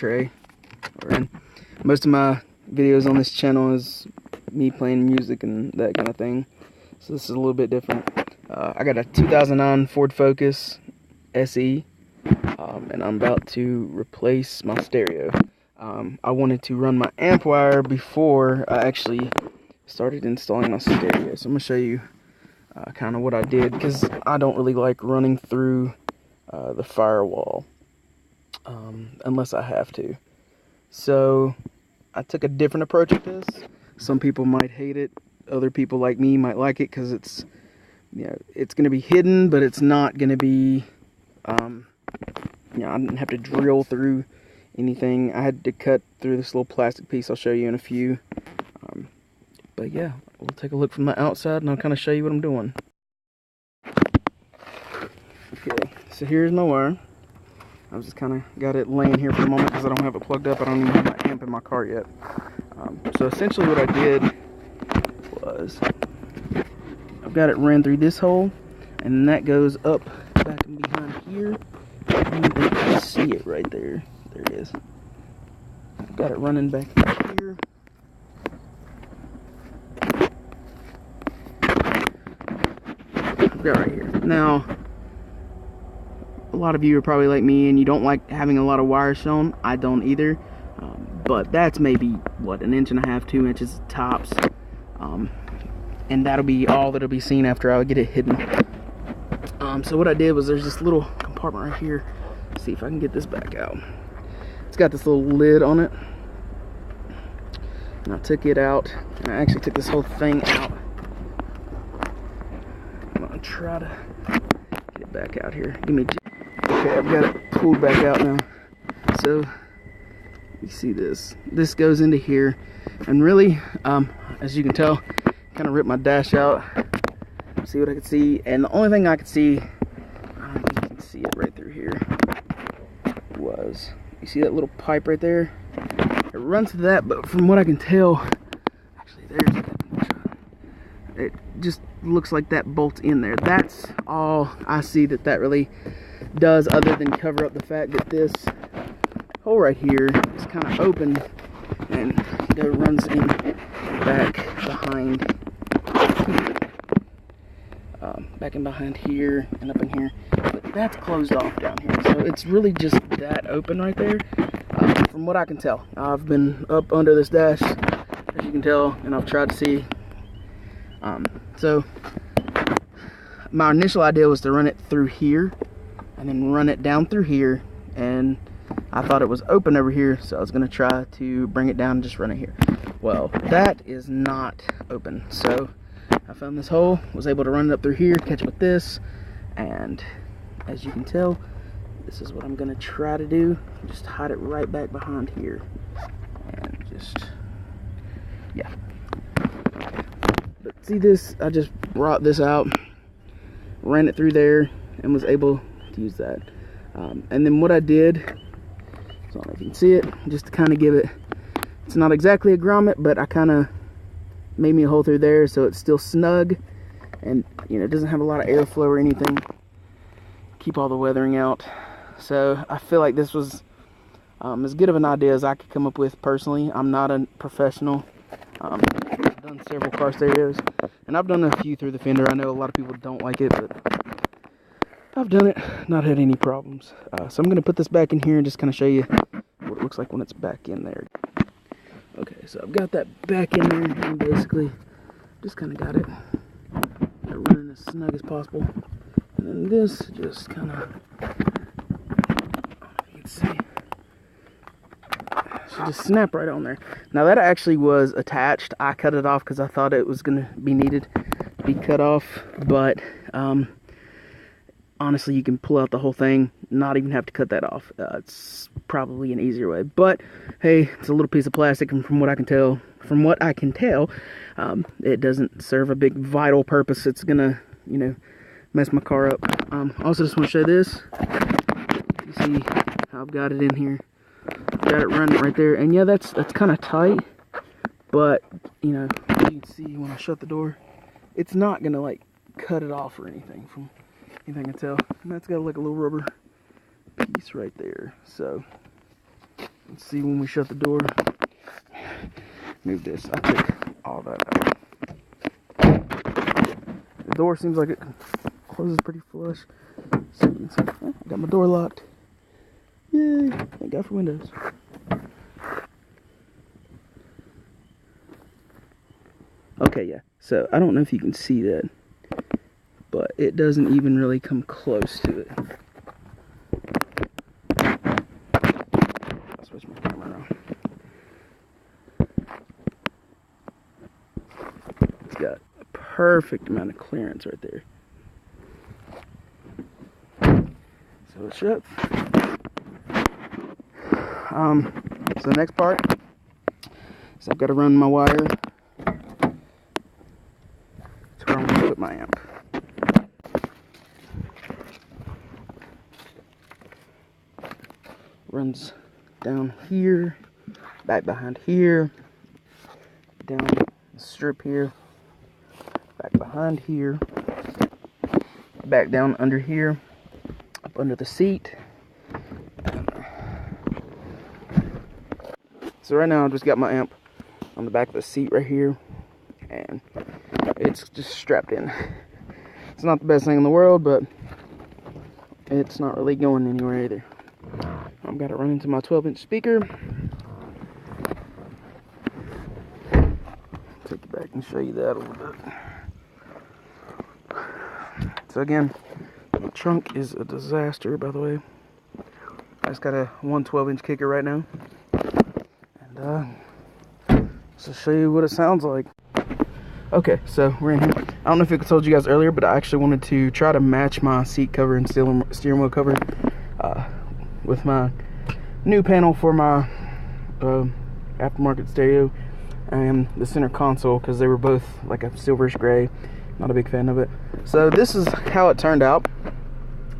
tray. And most of my videos on this channel is me playing music and that kind of thing. So this is a little bit different. I got a 2009 Ford Focus SE, and I'm about to replace my stereo. I wanted to run my amp wire before I actually started installing my stereo. So I'm going to show you kind of what I did, because I don't really like running through the firewall unless I have to. So I took a different approach with this. Some people might hate it. Other people like me might like it because it's, you know, it's going to be hidden, but it's not going to be, you know, I didn't have to drill through anything. I had to cut through this little plastic piece I'll show you in a few. But yeah, we'll take a look from the outside and I'll kind of show you what I'm doing. Okay, so here's my wire. I just kind of got it laying here for the moment because I don't have it plugged up. I don't even have my amp in my car yet. So essentially what I did was I've got it ran through this hole, and that goes up back and behind here. And you can see it right there. There it is. I've got it running back here. I've got right here. Now, a lot of you are probably like me and you don't like having a lot of wires shown. I don't either. But that's maybe, what, 1.5 inches, 2 inches tops. And that'll be all that'll be seen after I get it hidden. So what I did was there's this little compartment right here. Let's see if I can get this back out. It's got this little lid on it. And I took it out. And I actually took this whole thing out. I'm going to try to get it back out here. Give me... Okay, I've got it pulled back out now. So... you see this goes into here, and really, as you can tell, kind of ripped my dash out. See what I could see, and the only thing I could see, I don't think you can see it right through here, was, you see that little pipe right there? It runs to that, but from what I can tell, actually there's, it just looks like that bolts in there. That's all I see that really does, other than cover up the fact that this hole right here is kind of open and it runs in back behind here. Back in behind here and up in here, but that's closed off down here, so it's really just that open right there. From what I can tell, I've been up under this dash, as you can tell, and I've tried to see. So my initial idea was to run it through here and then run it down through here, and I thought it was open over here, so I was going to try to bring it down and just run it here. Well, that is not open, so I found this hole, was able to run it up through here, catch it with this, and as you can tell, this is what I'm going to try to do. Just hide it right back behind here, and just, yeah. But see this, I just brought this out, ran it through there, and was able to use that. And then what I did, so I don't know if you can see it, just to kind of give it, it's not exactly a grommet, but I kind of made me a hole through there so it's still snug, and you know, it doesn't have a lot of airflow or anything. Keep all the weathering out. So I feel like this was as good of an idea as I could come up with personally. I'm not a professional. I've done several car stereos, and I've done a few through the fender. I know a lot of people don't like it, but I've done it, not had any problems. So I'm going to put this back in here and just kind of show you what it looks like when it's back in there. Okay, so I've got that back in there, and basically just kind of got it running as snug as possible. And then this just kind of, I don't know if you can see, should just snap right on there. Now that actually was attached. I cut it off because I thought it was going to be needed to be cut off, but honestly, you can pull out the whole thing, not even have to cut that off. It's probably an easier way, but hey, it's a little piece of plastic, and from what I can tell, it doesn't serve a big vital purpose. It's gonna, you know, mess my car up. Also, just want to show this. You see how I've got it in here. Got it running right there, and yeah, that's kind of tight, but you know, you can see when I shut the door, it's not gonna like cut it off or anything. From anything I can tell, and that's got like a little rubber piece right there. So Let's see when we shut the door. Move this. I took all that out. The door seems like it closes pretty flush. So you can see, I got my door locked. Yay! Thank God for windows. Okay, yeah. So I don't know if you can see that, but it doesn't even really come close to it. I'll switch my camera around. It's got a perfect amount of clearance right there. So it's shut. So the next part is I've got to run my wire to where I'm going to put my amp. Runs down here, back behind here, down the strip here, back behind here, back down under here, up under the seat. So right now I just got my amp on the back of the seat right here, and it's just strapped in. It's not the best thing in the world, but it's not really going anywhere either. I've got it running to my 12-inch speaker. Take it back and show you that a little bit. So again, my trunk is a disaster, by the way. I just got a 112-inch kicker right now. And so show you what it sounds like. Okay, so we're in here. I don't know if I told you guys earlier, but I actually wanted to try to match my seat cover and steering wheel cover with my new panel for my aftermarket stereo and the center console, because they were both like a silverish gray. Not a big fan of it. So this is how it turned out.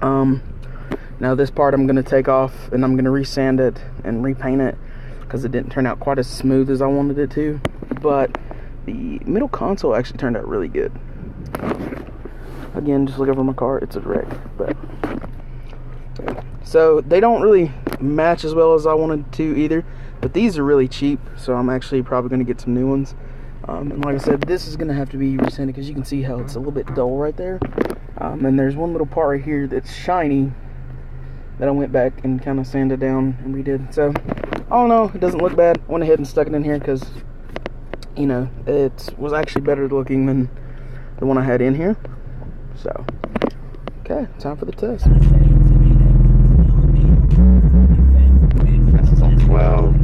Now this part I'm going to take off and I'm going to resand it and repaint it, because it didn't turn out quite as smooth as I wanted it to. But the middle console actually turned out really good. Again, just look over my car, it's a wreck. But so they don't really match as well as I wanted to either, but these are really cheap, so I'm actually probably going to get some new ones. And like I said, this is going to have to be resanded, because you can see how it's a little bit dull right there. And there's one little part right here that's shiny that I went back and kind of sanded down and redid. So I don't know, it doesn't look bad. I went ahead and stuck it in here because, you know, it was actually better looking than the one I had in here. So, okay, time for the test. This is on 12.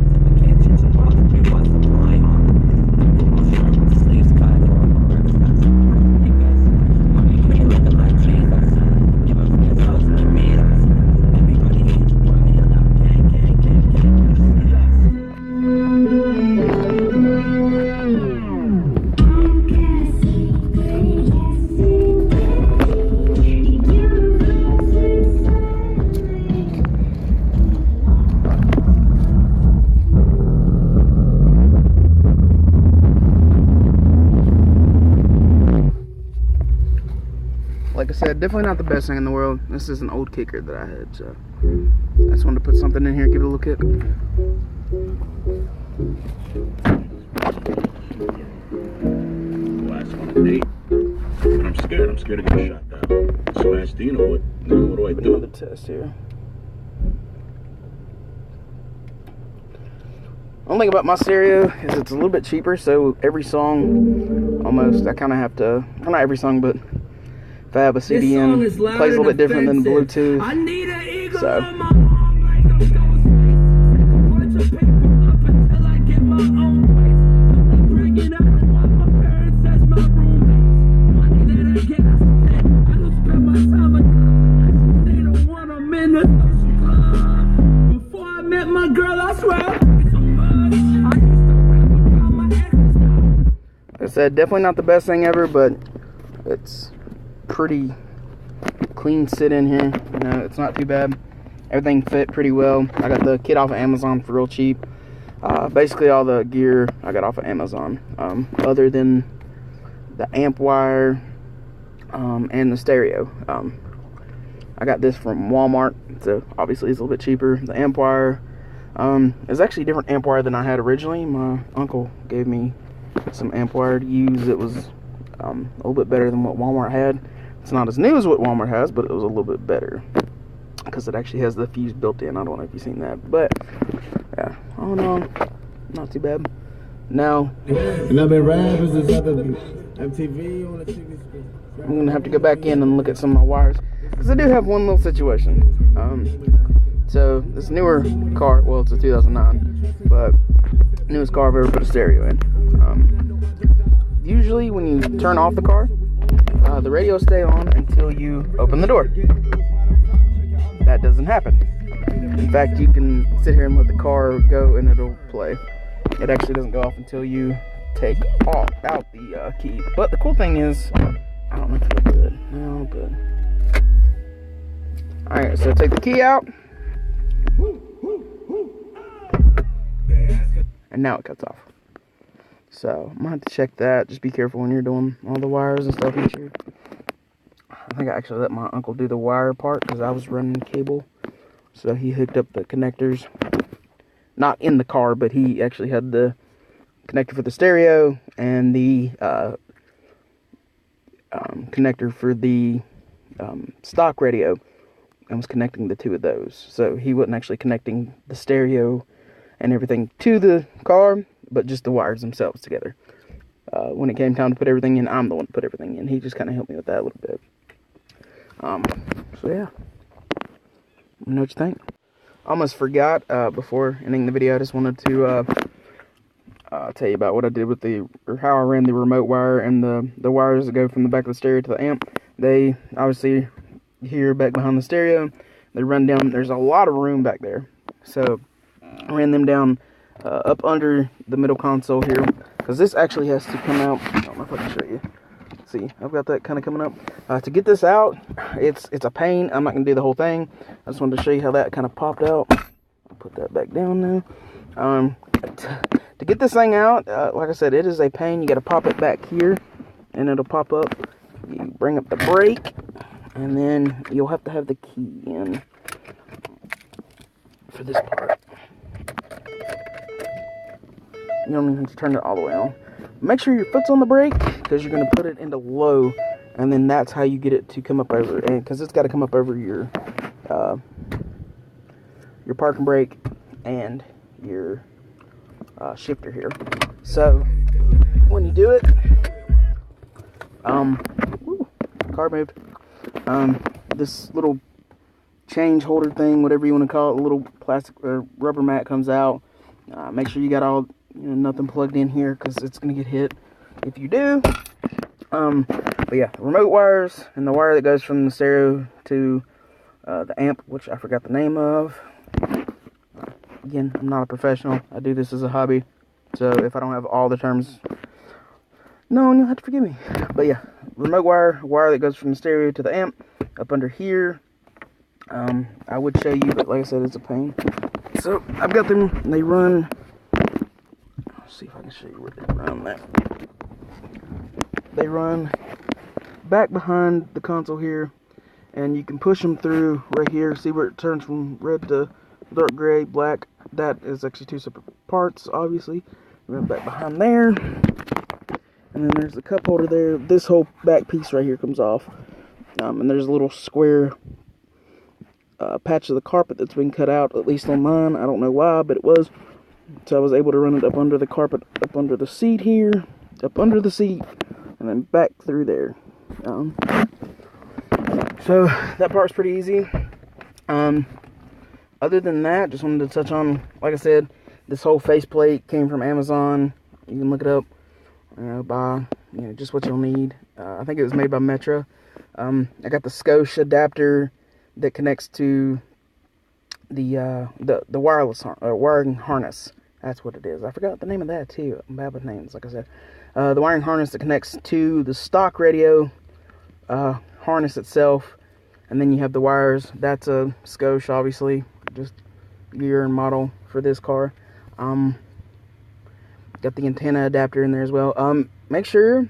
Like I said, definitely not the best thing in the world. This is an old kicker that I had, so I just wanted to put something in here, give it a little kick. Last one to date. But I'm scared. I'm scared to get shot down. So I asked Dino, what do I do? Another test here. One thing about my stereo is it's a little bit cheaper, so every song, almost, I kind of have to, well, not every song, but if I have a CD in, it plays a little bit different than the Bluetooth. I need an eagle so. On my arm, like a bunch of paper up until I get my own place. I'm bringing out my parents as my roommates. Money that I get, I don't spend my time with them. They don't want them in the social club. Before I met my girl, I swear I paid so much. I used to rap about my exes now. Like I said, definitely not the best thing ever, but it's pretty clean sit in here. You know, it's not too bad. Everything fit pretty well. I got the kit off of Amazon for real cheap. Basically all the gear I got off of Amazon, other than the amp wire and the stereo. I got this from Walmart, so obviously it's a little bit cheaper. The amp wire, It's actually a different amp wire than I had originally. My uncle gave me some amp wire to use. It was a little bit better than what Walmart had. It's not as new as what Walmart has, but it was a little bit better because it actually has the fuse built in. I don't know if you've seen that, but yeah, oh no, not too bad. Now, and I've been rapping since I did MTV on the TV screen. I'm gonna have to go back in and look at some of my wires because I do have one little situation. So this newer car, well, it's a 2009, but newest car I've ever put a stereo in. Usually when you turn off the car, the radio will stay on until you open the door. That doesn't happen. In fact, you can sit here and let the car go and it'll play. It actually doesn't go off until you take out the key. But the cool thing is, I don't know if it looks good. No, good. Alright, so take the key out. And now it cuts off. So I'm gonna have to check that. Just be careful when you're doing all the wires and stuff. Make sure. I think I actually let my uncle do the wire part because I was running cable. So he hooked up the connectors. Not in the car, but he actually had the connector for the stereo and the connector for the stock radio. I was connecting the two of those. So he wasn't actually connecting the stereo and everything to the car, but just the wires themselves together. When it came time to put everything in, I'm the one to put everything in. He just kind of helped me with that a little bit. So yeah, let me know what you think. I almost forgot before ending the video. I just wanted to tell you about what I did with how I ran the remote wire and the wires that go from the back of the stereo to the amp. They obviously here back behind the stereo. They run down. There's a lot of room back there, so I ran them down up under the middle console here, because this actually has to come out. I don't know if I can show you. See, I've got that kind of coming up. To get this out, it's a pain. I'm not going to do the whole thing. I just wanted to show you how that kind of popped out. I'll put that back down now. To get this thing out, like I said, it is a pain. You got to pop it back here, and it'll pop up. You bring up the brake, and then you'll have to have the key in for this part. You don't even have to turn it all the way on. Make sure your foot's on the brake, because you're going to put it into low, and then that's how you get it to come up over, and because it's got to come up over your parking brake and your shifter here. So when you do it, car moved. This little change holder thing, whatever you want to call it, a little plastic or rubber mat comes out. Make sure you got all nothing plugged in here, because it's gonna get hit if you do. But yeah, remote wires and the wire that goes from the stereo to the amp, which I forgot the name of. Again, I'm not a professional. I do this as a hobby, so if I don't have all the terms, no, you'll have to forgive me. But yeah, remote wire that goes from the stereo to the amp up under here. I would show you, but like I said, it's a pain. So I've got them. They run. Let's see if I can show you where they run that. They run back behind the console here, and you can push them through right here. See where it turns from red to dark gray, black. That is actually two separate parts, obviously. Run back behind there, and then there's the cup holder there. This whole back piece right here comes off, and there's a little square patch of the carpet that's been cut out, at least on mine. I don't know why, but it was. So I was able to run it up under the carpet, up under the seat here, up under the seat, and then back through there. So that part's pretty easy. Other than that, just wanted to touch on, like I said, this whole faceplate came from Amazon. You can look it up, buy just what you'll need. I think it was made by Metro. I got the Scosh adapter that connects to the wireless wiring harness. That's what it is. I forgot the name of that too. I'm bad with names, like I said. The wiring harness that connects to the stock radio harness itself, and then you have the wires. That's a Scosh, obviously, just year and model for this car. Got the antenna adapter in there as well. Make sure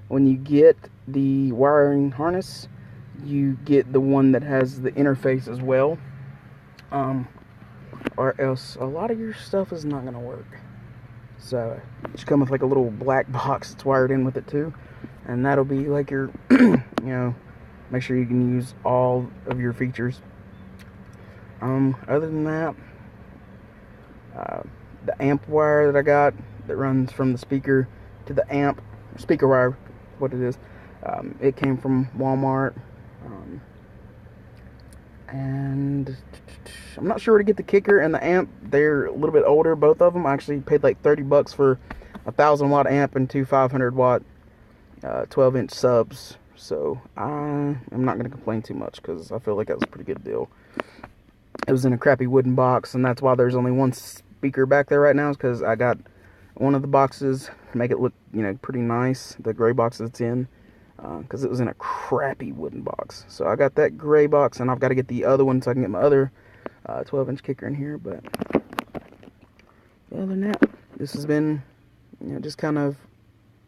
when you get the wiring harness, you get the one that has the interface as well. or else a lot of your stuff is not gonna work. So it should come with like a little black box that's wired in with it too, and that'll be like your you know, make sure you can use all of your features. Other than that, the amp wire that I got that runs from the speaker to the amp, speaker wire, what it is, it came from Walmart. And I'm not sure where to get the kicker and the amp. They're a little bit older, both of them. I actually paid like $30 for a 1,000-watt amp and two 500-watt 12-inch subs. So I'm not going to complain too much because I feel like that was a pretty good deal. It was in a crappy wooden box, and that's why there's only one speaker back there right now, is because I got one of the boxes to make it look, you know, pretty nice, the gray box that's in. Because it was in a crappy wooden box. So I got that gray box, and I've got to get the other one so I can get my other 12-inch kicker in here. But other than that, this has been, you know, just kind of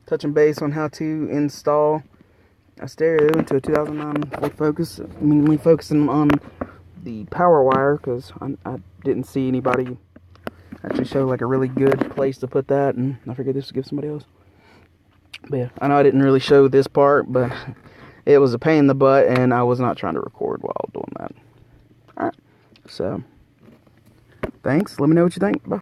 touching base on how to install a stereo into a 2009 Ford Focus. Mainly focusing on the power wire, because I didn't see anybody actually show like a really good place to put that, and I figured this would give somebody else. But yeah, I know I didn't really show this part, but it was a pain in the butt, and I was not trying to record while doing that. Alright, so thanks. Let me know what you think. Bye.